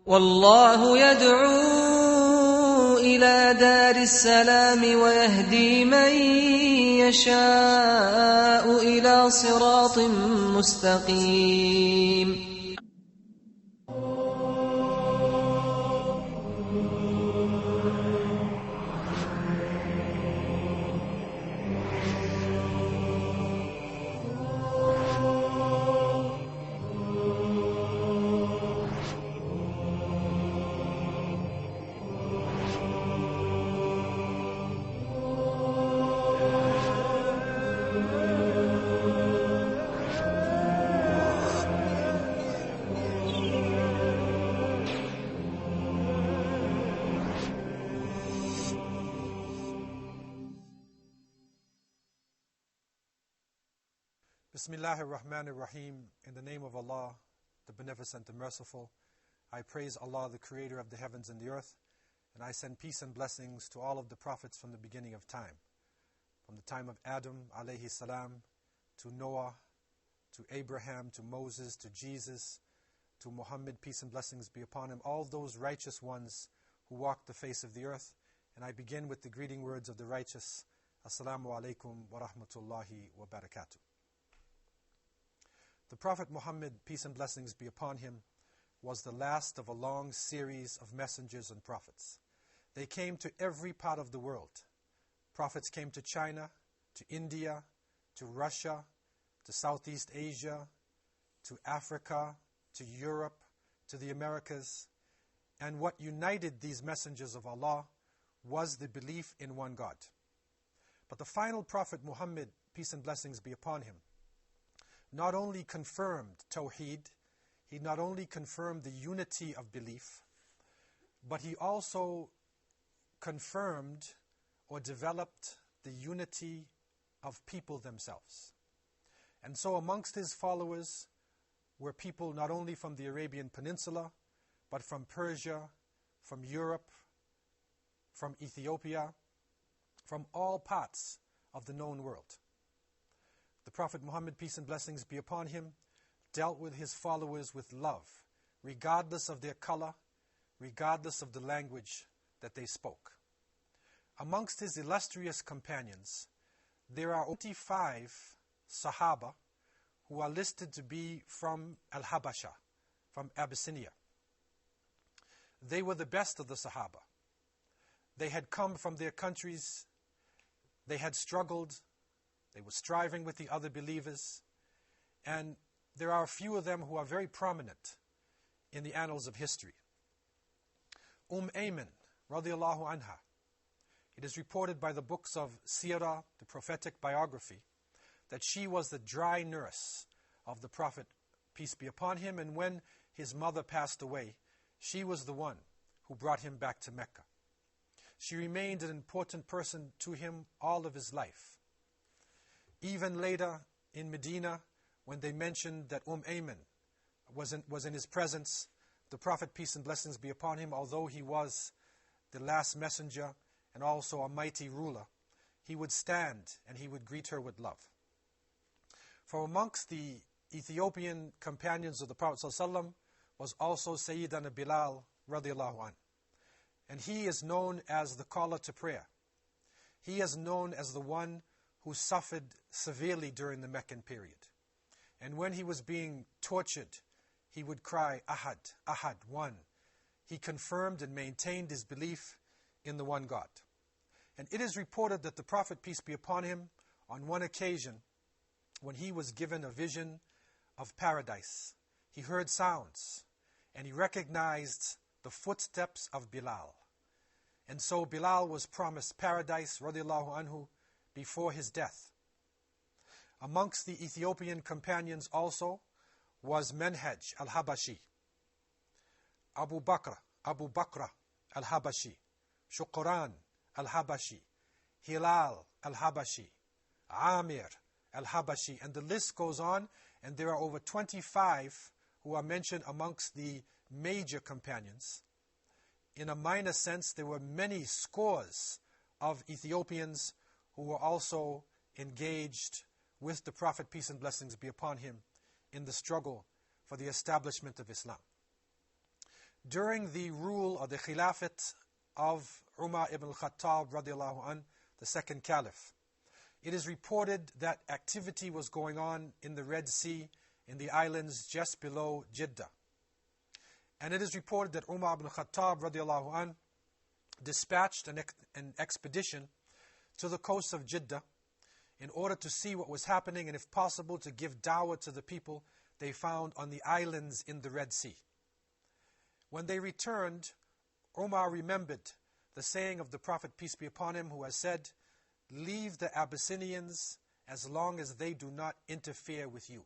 والله يدعو إلى دار السلام ويهدي من يشاء إلى صراط مستقيم. Bismillahir Rahmanir Rahim. In the name of Allah, the Beneficent, the Merciful, I praise Allah, the Creator of the heavens and the earth, and I send peace and blessings to all of the prophets from the beginning of time. From the time of Adam, alayhi salam, to Noah, to Abraham, to Moses, to Jesus, to Muhammad, peace and blessings be upon him, all those righteous ones who walk the face of the earth. And I begin with the greeting words of the righteous. Assalamu alaikum wa rahmatullahi wa barakatuh. The Prophet Muhammad, peace and blessings be upon him, was the last of a long series of messengers and prophets. They came to every part of the world. Prophets came to China, to India, to Russia, to Southeast Asia, to Africa, to Europe, to the Americas. And what united these messengers of Allah was the belief in one God. But the final Prophet Muhammad, peace and blessings be upon him, not only confirmed Tawheed, he not only confirmed the unity of belief, but he also confirmed or developed the unity of people themselves. And so amongst his followers were people not only from the Arabian Peninsula, but from Persia, from Europe, from Ethiopia, from all parts of the known world. The Prophet Muhammad, peace and blessings be upon him, dealt with his followers with love, regardless of their color, regardless of the language that they spoke. Amongst his illustrious companions, there are 25 Sahaba who are listed to be from Al-Habasha, from Abyssinia. They were the best of the Sahaba. They had come from their countries, they had struggled, they were striving with the other believers, and there are a few of them who are very prominent in the annals of history. Ayman, radiallahu anha, it is reported by the books of Sirah, the prophetic biography, that she was the dry nurse of the Prophet, peace be upon him, and when his mother passed away, she was the one who brought him back to Mecca. She remained an important person to him all of his life. Even later in Medina, when they mentioned that Ayman was in his presence, the Prophet, peace and blessings be upon him, although he was the last messenger and also a mighty ruler, he would stand and he would greet her with love. From amongst the Ethiopian companions of the Prophet ﷺ was also Sayyidina Bilal radiallahu anh. And he is known as the caller to prayer. He is known as the one who suffered severely during the Meccan period. And when he was being tortured, he would cry, Ahad, Ahad, one. He confirmed and maintained his belief in the one God. And it is reported that the Prophet, peace be upon him, on one occasion, when he was given a vision of paradise, he heard sounds, and he recognized the footsteps of Bilal. And so Bilal was promised paradise, radiallahu anhu, before his death. Amongst the Ethiopian companions also was Manhaj al-Habashi, Abu Bakr al-Habashi, Shukran al-Habashi, Hilal al-Habashi, Amir al-Habashi, and the list goes on, and there are over 25 who are mentioned amongst the major companions. In a minor sense, there were many scores of Ethiopians who were also engaged with the Prophet, peace and blessings be upon him, in the struggle for the establishment of Islam. during the rule or the Khilafat of Umar ibn al-Khattab radiallahu anh, the second Caliph. It is reported that activity was going on in the Red Sea, in the islands just below Jeddah. And it is reported that Umar ibn al-Khattab radiallahu anh dispatched an expedition to the coast of Jeddah in order to see what was happening and, if possible, to give dawah to the people they found on the islands in the Red Sea. When they returned, Umar remembered the saying of the Prophet, peace be upon him, who has said, "Leave the Abyssinians as long as they do not interfere with you."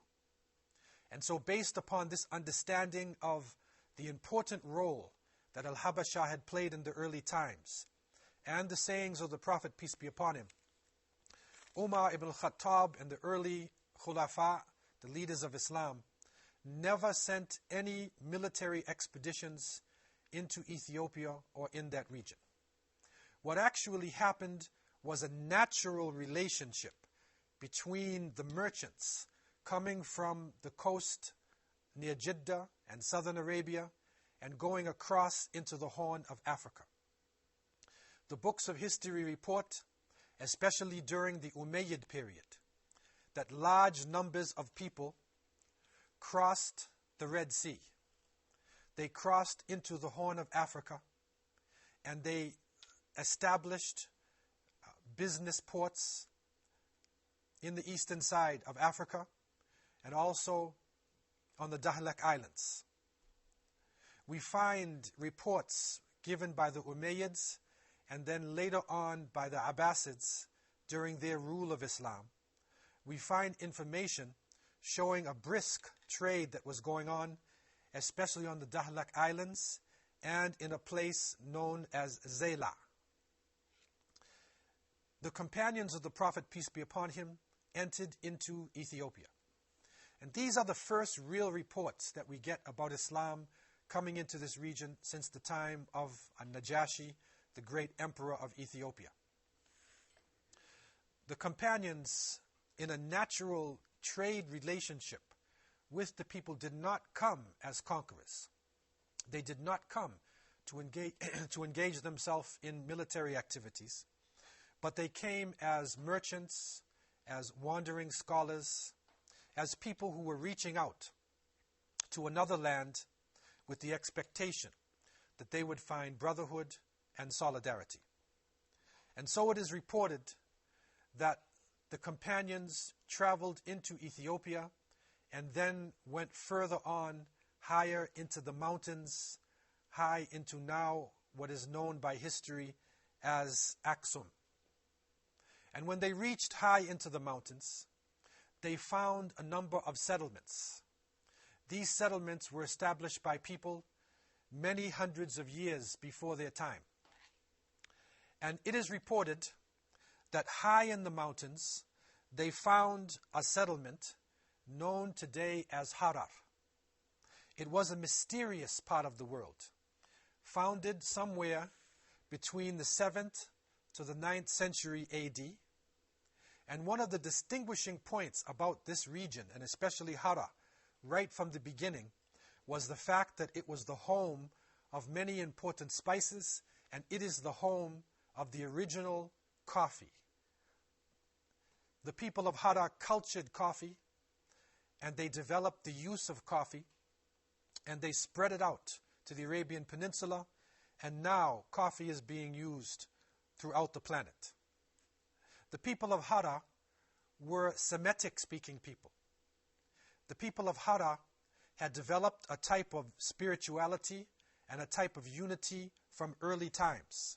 And so, based upon this understanding of the important role that Al-Habasha had played in the early times, and the sayings of the Prophet, peace be upon him, Umar ibn al-Khattab and the early Khulafa, the leaders of Islam, never sent any military expeditions into Ethiopia or in that region. What actually happened was a natural relationship between the merchants coming from the coast near Jeddah and southern Arabia and going across into the Horn of Africa. The books of history report, especially during the Umayyad period, that large numbers of people crossed the Red Sea. They crossed into the Horn of Africa, and they established business ports in the eastern side of Africa and also on the Dahlak Islands. We find reports given by the Umayyads and then later on by the Abbasids during their rule of Islam. We find information showing a brisk trade that was going on, especially on the Dahlak Islands and in a place known as Zayla. The companions of the Prophet, peace be upon him, entered into Ethiopia. And these are the first real reports that we get about Islam coming into this region since the time of Najashi, the great emperor of Ethiopia. The companions, in a natural trade relationship with the people, did not come as conquerors. They did not come to engage themselves in military activities, but they came as merchants, as wandering scholars, as people who were reaching out to another land with the expectation that they would find brotherhood and solidarity. And so it is reported that the companions traveled into Ethiopia and then went further on, higher into the mountains, high into now what is known by history as Aksum. And when they reached high into the mountains, they found a number of settlements. These settlements were established by people many hundreds of years before their time. And it is reported that high in the mountains, they found a settlement known today as Harar. It was a mysterious part of the world, founded somewhere between the 7th to the 9th century AD. And one of the distinguishing points about this region, and especially Harar, right from the beginning, was the fact that it was the home of many important spices, and it is the home of the original coffee. The people of Harar cultured coffee, and they developed the use of coffee, and they spread it out to the Arabian Peninsula, and now coffee is being used throughout the planet. The people of Harar were Semitic-speaking people. The people of Harar had developed a type of spirituality and a type of unity from early times.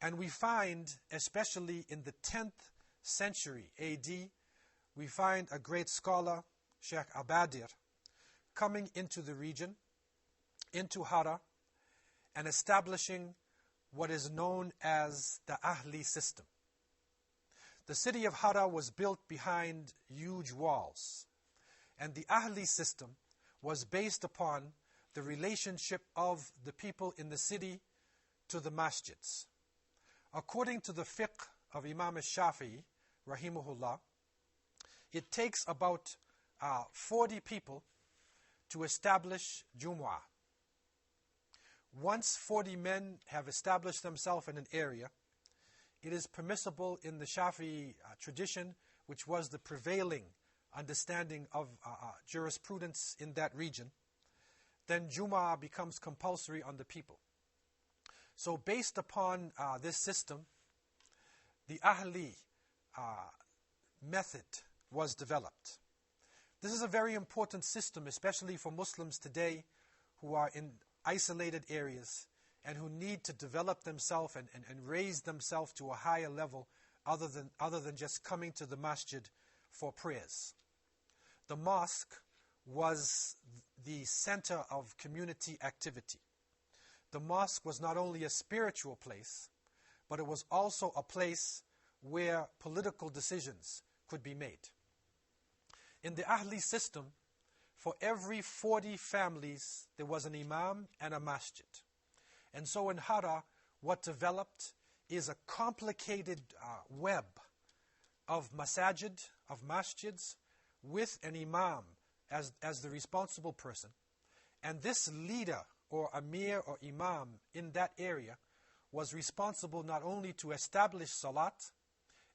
And we find, especially in the 10th century AD, we find a great scholar, Sheikh Abadir, coming into the region, into Harar, and establishing what is known as the Ahli system. The city of Harar was built behind huge walls, and the Ahli system was based upon the relationship of the people in the city to the masjids. According to the fiqh of Imam al-Shafi'i, rahimahullah, it takes about 40 people to establish Jumu'ah. once 40 men have established themselves in an area, it is permissible in the Shafi'i tradition, which was the prevailing understanding of jurisprudence in that region, then Jum'ah becomes compulsory on the people. So based upon this system, the Ahli method was developed. This is a very important system, especially for Muslims today who are in isolated areas and who need to develop themselves and raise themselves to a higher level other than just coming to the masjid for prayers. The mosque was the center of community activity. The mosque was not only a spiritual place, but it was also a place where political decisions could be made. In the Ahli system, for every 40 families, there was an imam and a masjid. And so in Hara, what developed is a complicated web of masajid, of masjids, with an imam as the responsible person. And this leader or amir or imam in that area was responsible not only to establish salat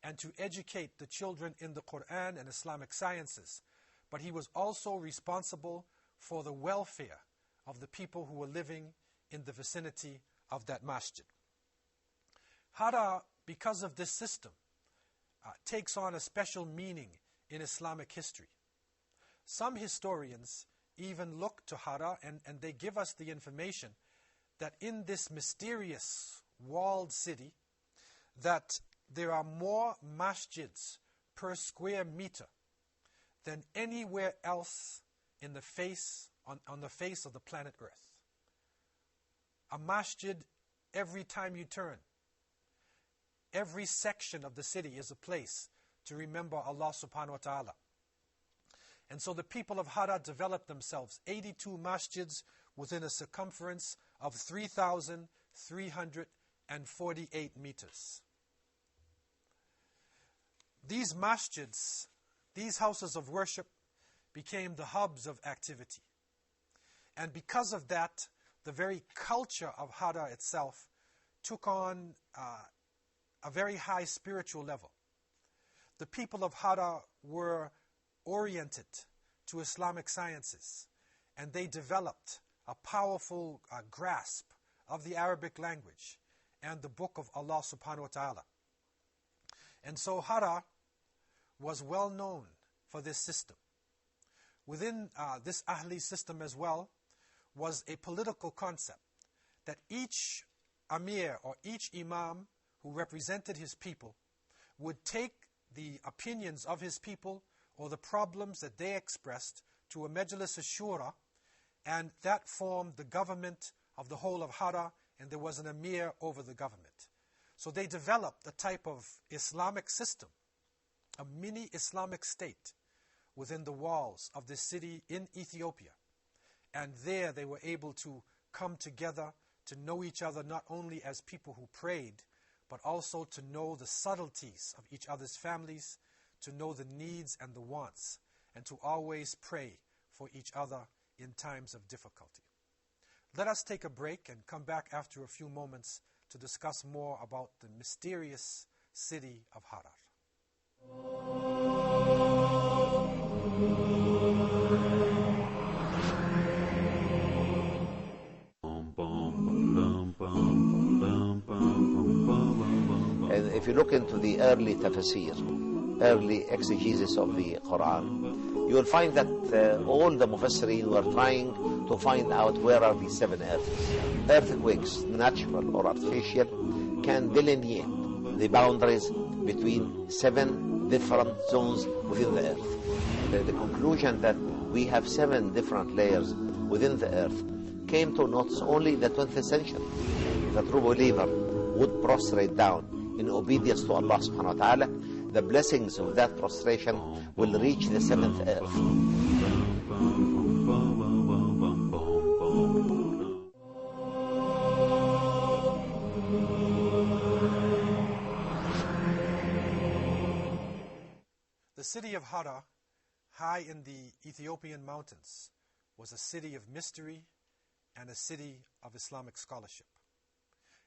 and to educate the children in the Quran and Islamic sciences, but he was also responsible for the welfare of the people who were living in the vicinity of that masjid. Hara, because of this system, takes on a special meaning in Islamic history. Some historians even look to Hara and they give us the information that in this mysterious walled city, that there are more masjids per square meter than anywhere else in the face, on the face of the planet Earth. A masjid every time you turn. Every section of the city is a place to remember Allah subhanahu wa ta'ala. And so the people of Hara developed themselves 82 masjids within a circumference of 3,348 meters. These masjids, these houses of worship, became the hubs of activity. And because of that, the very culture of Hara itself took on a very high spiritual level. The people of Hara were oriented to Islamic sciences, and they developed a powerful grasp of the Arabic language and the book of Allah subhanahu wa ta'ala. And so Hara was well known for this system. Within this Ahli system as well was a political concept that each Amir or each Imam who represented his people would take the opinions of his people or the problems that they expressed to a Majlis al-Shura, and that formed the government of the whole of Hara, and there was an Amir over the government. So they developed a type of Islamic system, a mini Islamic state within the walls of this city in Ethiopia. And there they were able to come together to know each other not only as people who prayed, but also to know the subtleties of each other's families, to know the needs and the wants, and to always pray for each other in times of difficulty. Let us take a break and come back after a few moments to discuss more about the mysterious city of Harar. And if you look into the early tafsir, early exegesis of the Quran, you will find that all the Mufassirin were trying to find out where are the 7 earths. Earthquakes, natural or artificial, can delineate the boundaries between 7 different zones within the earth. The conclusion that we have 7 different layers within the earth came to not only the 20th century. The true believer would prostrate down in obedience to Allah subhanahu wa ta'ala. The blessings of that prostration will reach the 7th earth. The city of Hara, high in the Ethiopian mountains, was a city of mystery and a city of Islamic scholarship.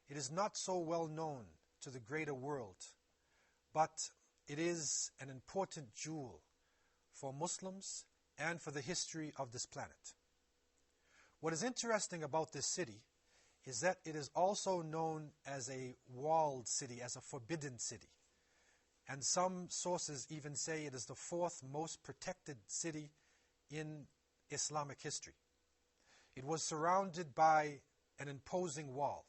It is not so well known to the greater world, but it is an important jewel for Muslims and for the history of this planet. What is interesting about this city is that it is also known as a walled city, as a forbidden city. And some sources even say it is the fourth most protected city in Islamic history. It was surrounded by an imposing wall.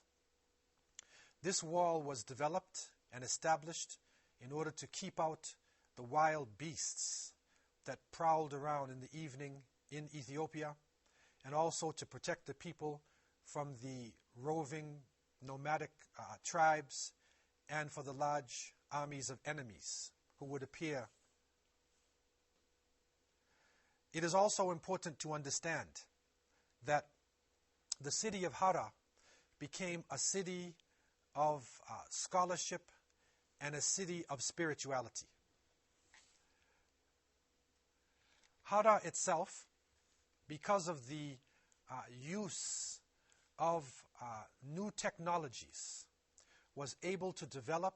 This wall was developed and established in order to keep out the wild beasts that prowled around in the evening in Ethiopia, and also to protect the people from the roving nomadic tribes and for the large armies of enemies who would appear. It is also important to understand that the city of Hara became a city of scholarship and a city of spirituality. Hara itself, because of the use of new technologies, was able to develop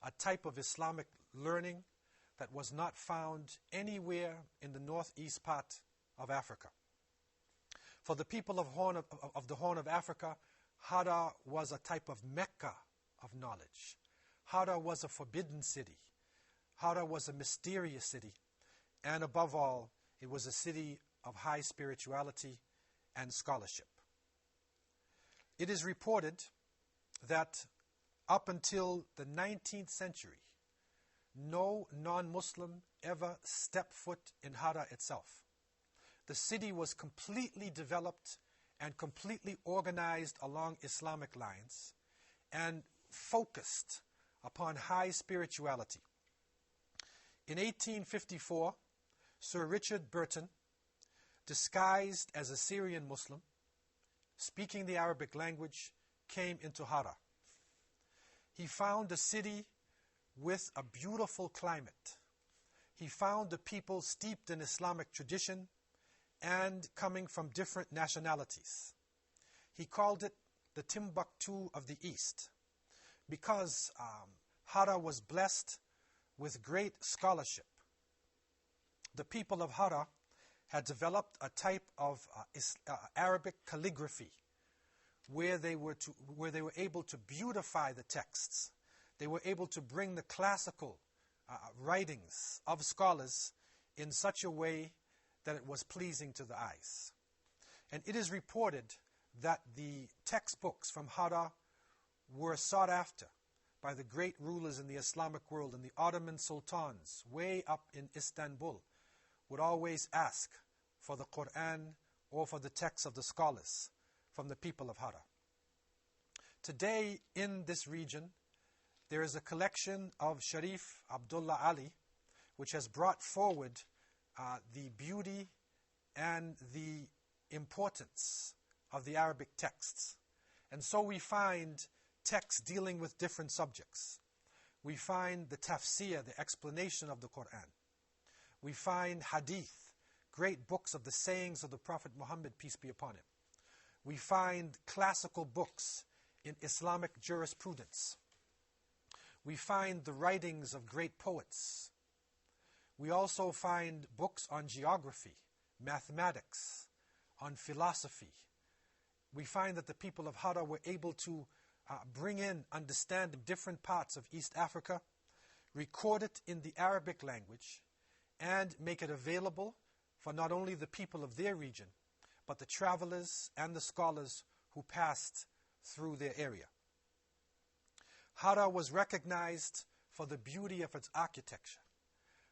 a type of Islamic learning that was not found anywhere in the northeast part of Africa. For the people of the Horn of Africa, Hara was a type of Mecca of knowledge. Hara was a forbidden city. Hara was a mysterious city. And above all, it was a city of high spirituality and scholarship. It is reported that up until the 19th century, no non-Muslim ever stepped foot in Hara itself. The city was completely developed and completely organized along Islamic lines and focused upon high spirituality. In 1854, Sir Richard Burton, disguised as a Syrian Muslim, speaking the Arabic language, came into Hara. He found a city with a beautiful climate. He found the people steeped in Islamic tradition and coming from different nationalities. He called it the Timbuktu of the East because Hara was blessed with great scholarship. The people of Hara had developed a type of Arabic calligraphy where they were able to beautify the texts. They were able to bring the classical writings of scholars in such a way that it was pleasing to the eyes. And it is reported that the textbooks from Hara were sought after by the great rulers in the Islamic world, and the Ottoman sultans way up in Istanbul would always ask for the Quran or for the texts of the scholars from the people of Hara. Today in this region, there is a collection of Sharif Abdullah Ali, which has brought forward the beauty and the importance of the Arabic texts. And so we find texts dealing with different subjects. We find the tafsir, the explanation of the Quran. We find hadith, great books of the sayings of the Prophet Muhammad, peace be upon him. We find classical books in Islamic jurisprudence. We find the writings of great poets. We also find books on geography, mathematics, on philosophy. We find that the people of Hara were able to bring in understanding different parts of East Africa, record it in the Arabic language, and make it available for not only the people of their region, but the travelers and the scholars who passed through their area. Hara was recognized for the beauty of its architecture.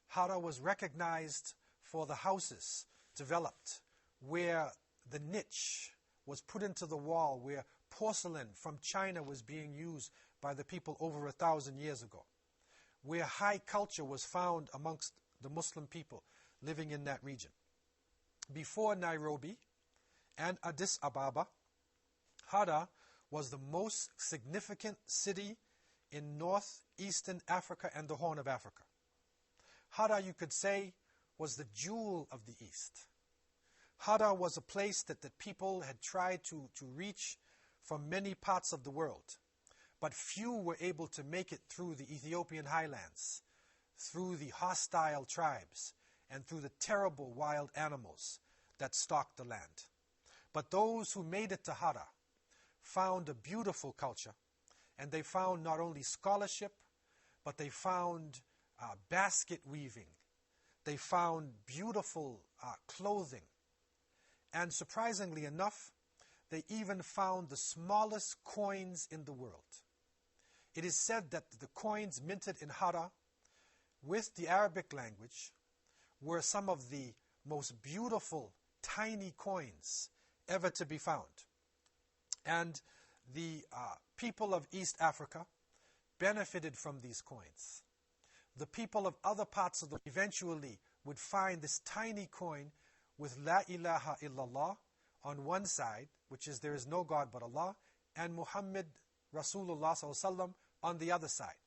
Hara was recognized for the houses developed where the niche was put into the wall, where porcelain from China was being used by the people over 1,000 years ago, where high culture was found amongst the Muslim people living in that region. Before Nairobi and Addis Ababa, Hara was the most significant city in northeastern Africa and the Horn of Africa. Hara, you could say, was the jewel of the East. Hara was a place that people had tried to reach from many parts of the world, but few were able to make it through the Ethiopian highlands, through the hostile tribes, and through the terrible wild animals that stalked the land. But those who made it to Hara found a beautiful culture, and they found not only scholarship, but they found basket weaving. They found beautiful clothing. And surprisingly enough, they even found the smallest coins in the world. It is said that the coins minted in Hara with the Arabic language were some of the most beautiful tiny coins ever to be found. And the people of East Africa benefited from these coins. The people of other parts of the world eventually would find this tiny coin with La ilaha illallah on one side, which is there is no God but Allah, and Muhammad Rasulullah sallallahu alaihi wasallam on the other side,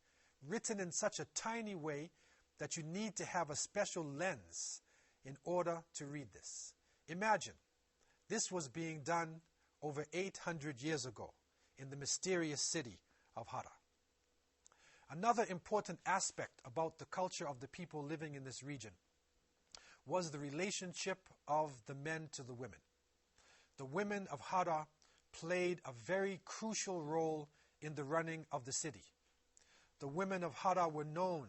written in such a tiny way that you need to have a special lens in order to read this. Imagine, this was being done over 800 years ago in the mysterious city of Hara. Another important aspect about the culture of the people living in this region was the relationship of the men to the women. The women of Hara played a very crucial role in the running of the city. The women of Hara were known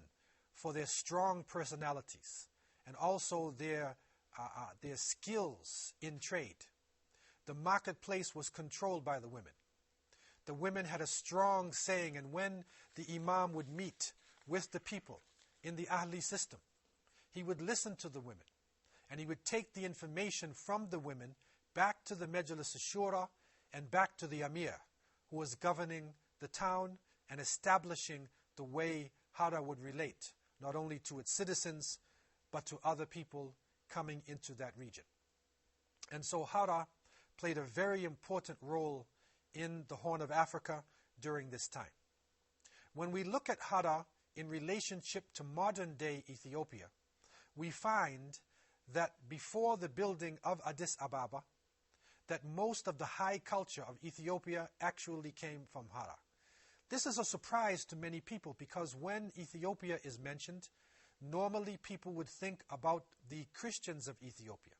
for their strong personalities and also their skills in trade. The marketplace was controlled by the women. The women had a strong saying, and when the Imam would meet with the people in the Ahli system, he would listen to the women, and he would take the information from the women back to the Majlis al-Shura and back to the Amir, who was governing the town and establishing the way Hara would relate, not only to its citizens, but to other people coming into that region. And so Hara played a very important role in the Horn of Africa during this time. When we look at Hara in relationship to modern-day Ethiopia, we find that before the building of Addis Ababa, that most of the high culture of Ethiopia actually came from Hara. This is a surprise to many people because when Ethiopia is mentioned, normally people would think about the Christians of Ethiopia.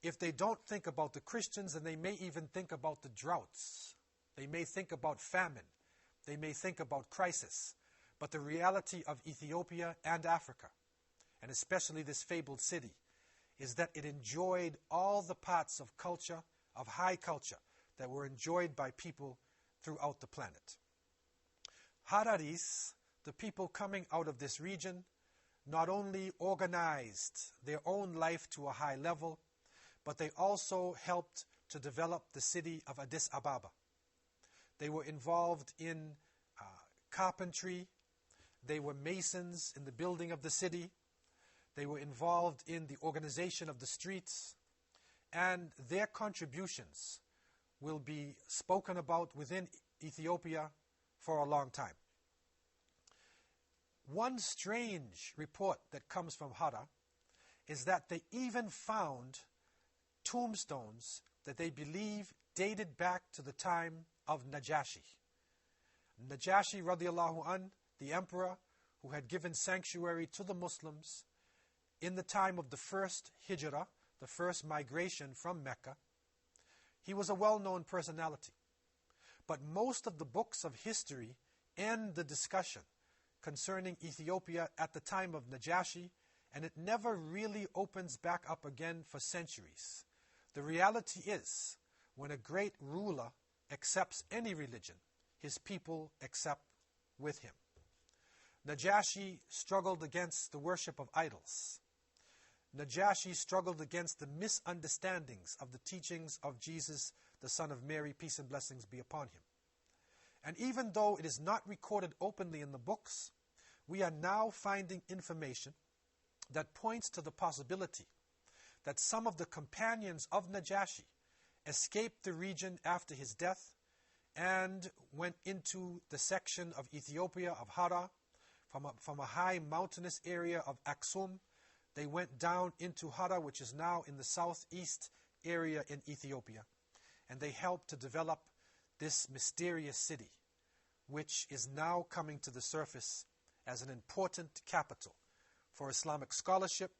If they don't think about the Christians, then they may even think about the droughts. They may think about famine. They may think about crisis. But the reality of Ethiopia and Africa, and especially this fabled city, is that it enjoyed all the parts of culture, of high culture, that were enjoyed by people throughout the planet. Hararis, the people coming out of this region, not only organized their own life to a high level, but they also helped to develop the city of Addis Ababa. They were involved in carpentry. They were masons in the building of the city. They were involved in the organization of the streets. And their contributions will be spoken about within Ethiopia for a long time. One strange report that comes from Hara is that they even found tombstones that they believe dated back to the time of Najashi. Najashi radiallahu an, the emperor who had given sanctuary to the Muslims in the time of the first hijrah, the first migration from Mecca. He was a well-known personality. But most of the books of history end the discussion concerning Ethiopia at the time of Najashi, and it never really opens back up again for centuries. The reality is, when a great ruler accepts any religion, his people accept with him. Najashi struggled against the worship of idols. Najashi struggled against the misunderstandings of the teachings of Jesus, the Son of Mary, peace and blessings be upon him. And even though it is not recorded openly in the books, we are now finding information that points to the possibility that some of the companions of Najashi escaped the region after his death and went into the section of Ethiopia of Hara from a high mountainous area of Aksum They went down into Hara, which is now in the southeast area in Ethiopia, and they helped to develop this mysterious city, which is now coming to the surface as an important capital for Islamic scholarship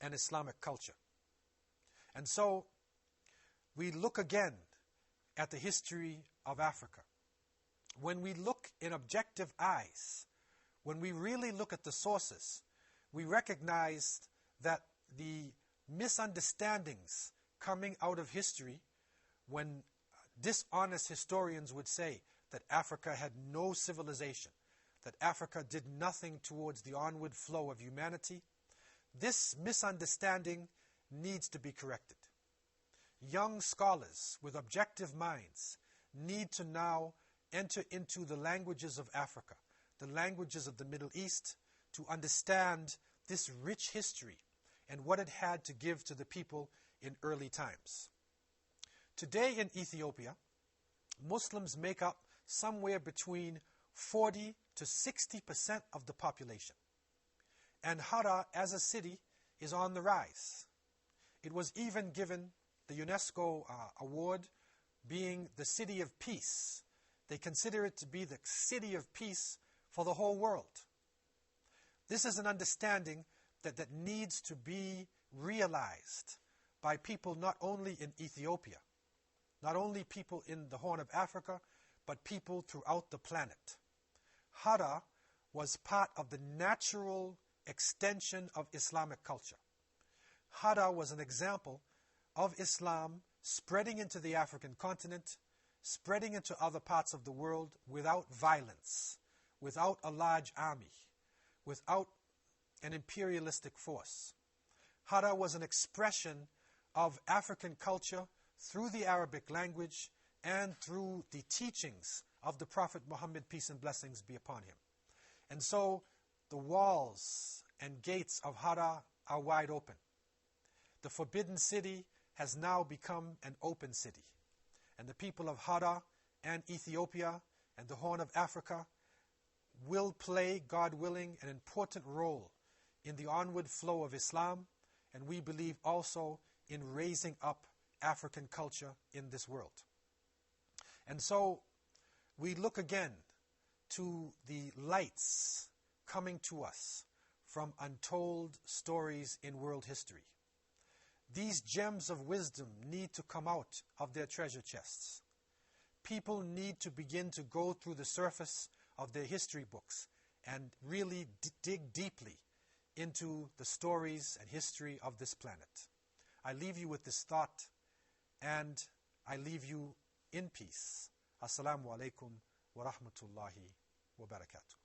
and Islamic culture. And so we look again at the history of Africa. When we look in objective eyes, when we really look at the sources, we recognize that the misunderstandings coming out of history, when dishonest historians would say that Africa had no civilization, that Africa did nothing towards the onward flow of humanity, this misunderstanding needs to be corrected. Young scholars with objective minds need to now enter into the languages of Africa, the languages of the Middle East, to understand this rich history and what it had to give to the people in early times. Today in Ethiopia, Muslims make up somewhere between 40 to 60% of the population. And Hara as a city is on the rise. It was even given the UNESCO award, being the city of peace. They consider it to be the city of peace for the whole world. This is an understanding that needs to be realized by people not only in Ethiopia, not only people in the Horn of Africa, but people throughout the planet. Hara was part of the natural extension of Islamic culture. Hara was an example of Islam spreading into the African continent, spreading into other parts of the world without violence, without a large army, without an imperialistic force. Hara was an expression of African culture through the Arabic language and through the teachings of the Prophet Muhammad, peace and blessings be upon him. And so the walls and gates of Hara are wide open. The forbidden city has now become an open city. And the people of Hara and Ethiopia and the Horn of Africa will play, God willing, an important role in the onward flow of Islam, and we believe also in raising up African culture in this world. And so we look again to the lights coming to us from untold stories in world history. These gems of wisdom need to come out of their treasure chests. People need to begin to go through the surface of their history books and really dig deeply into the stories and history of this planet. I leave you with this thought, and I leave you in peace. Assalamu alaikum wa rahmatullahi wa barakatuh.